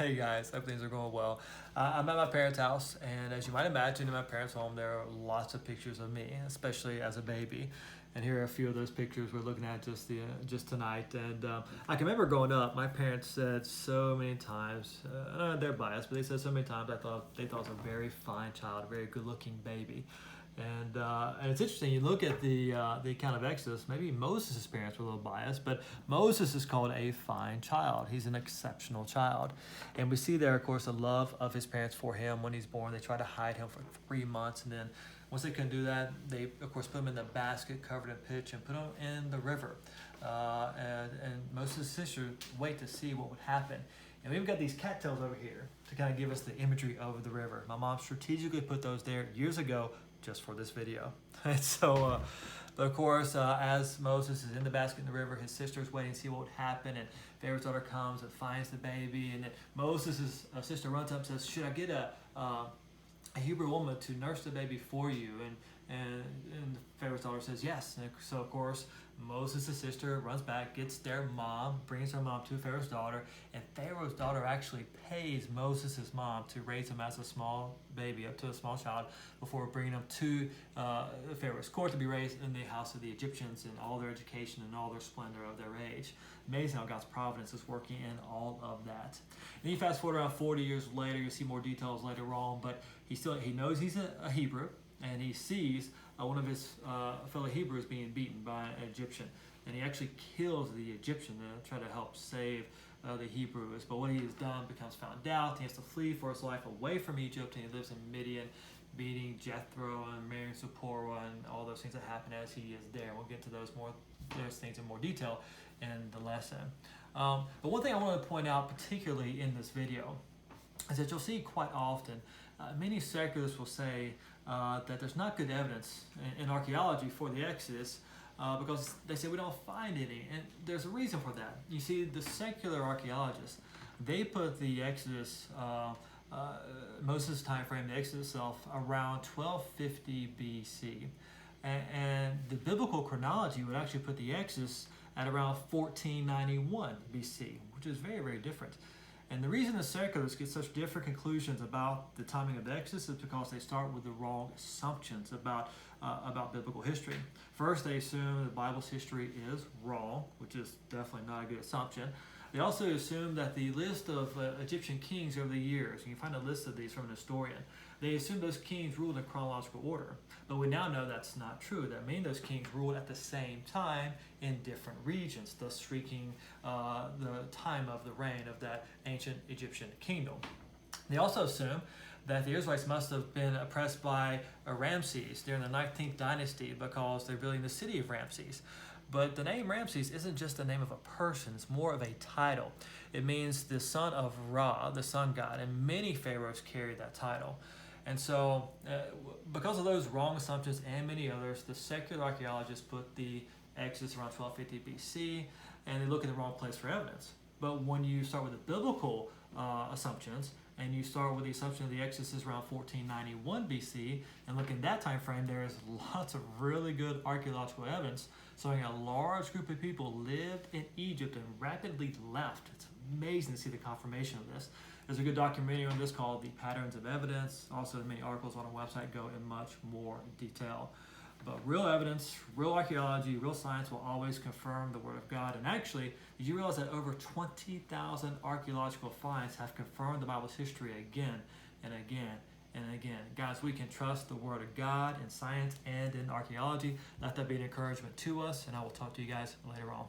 Hey guys, hope things are going well. I'm at my parents' house, and as you might imagine, in my parents' home, there are lots of pictures of me, especially as a baby. And here are a few of those pictures we're looking at just tonight. And I can remember growing up, my parents said so many times, I don't know they're biased, but they said so many times they thought I was a very fine child, a very good-looking baby. And it's interesting. You look at the account of Exodus. Maybe Moses' parents were a little biased, but Moses is called a fine child. He's an exceptional child, and we see there, of course, the love of his parents for him when he's born. They try to hide him for 3 months, and then once they couldn't do that, they of course put him in the basket covered in pitch and put him in the river. And Moses' sister wait to see what would happen. And we've got these cattails over here to kind of give us the imagery of the river. My mom strategically put those there years ago just for this video. And so, but of course, as Moses is in the basket in the river, his sister's waiting to see what would happen, and Pharaoh's daughter comes and finds the baby, and then Moses' sister runs up and says, "Should I get a Hebrew woman to nurse the baby for you?" And Pharaoh's daughter says yes. And so of course Moses' sister runs back, gets their mom, brings her mom to Pharaoh's daughter, and Pharaoh's daughter actually pays Moses' mom to raise him as a small baby, up to a small child, before bringing him to Pharaoh's court to be raised in the house of the Egyptians in all their education and all their splendor of their age. Amazing how God's providence is working in all of that. And you fast forward around 40 years later, you'll see more details later on, but he knows he's a Hebrew, and he sees one of his fellow Hebrews being beaten by an Egyptian, and he actually kills the Egyptian to try to help save the Hebrews. But what he has done becomes found out. He has to flee for his life away from Egypt, and he lives in Midian, beating Jethro and marrying Zipporah and all those things that happen as he is there. We'll get to those things in more detail in the lesson. But one thing I want to point out particularly in this video is that you'll see quite often many secularists will say that there's not good evidence in archaeology for the Exodus because they say we don't find any, and there's a reason for that. You see, the secular archaeologists, they put the Exodus, Moses' time frame, the Exodus itself, around 1250 BC, and the biblical chronology would actually put the Exodus at around 1491 BC, which is very, very different. And the reason the secularists get such different conclusions about the timing of the Exodus is because they start with the wrong assumptions about biblical history. First, they assume the Bible's history is wrong, which is definitely not a good assumption. They also assume that the list of Egyptian kings over the years, you can find a list of these from an historian, they assume those kings ruled in chronological order. But we now know that's not true. That means those kings ruled at the same time in different regions, thus streaking the time of the reign of that ancient Egyptian kingdom. They also assume that the Israelites must have been oppressed by Ramses during the 19th dynasty because they're building the city of Ramses. But the name Ramses isn't just the name of a person, it's more of a title. It means the son of Ra, the sun god, and many pharaohs carried that title. And so, because of those wrong assumptions and many others, the secular archaeologists put the Exodus around 1250 BC, and they look in the wrong place for evidence. But when you start with the biblical assumptions, and you start with the assumption of the Exodus is around 1491 BC, and look in that time frame, there is lots of really good archaeological evidence showing a large group of people lived in Egypt and rapidly left. It's amazing to see the confirmation of this. There's a good documentary on this called The Patterns of Evidence. Also, many articles on our website go in much more detail. But real evidence, real archaeology, real science will always confirm the Word of God. And actually, did you realize that over 20,000 archaeological finds have confirmed the Bible's history again and again and again? Guys, we can trust the Word of God in science and in archaeology. Let that be an encouragement to us, and I will talk to you guys later on.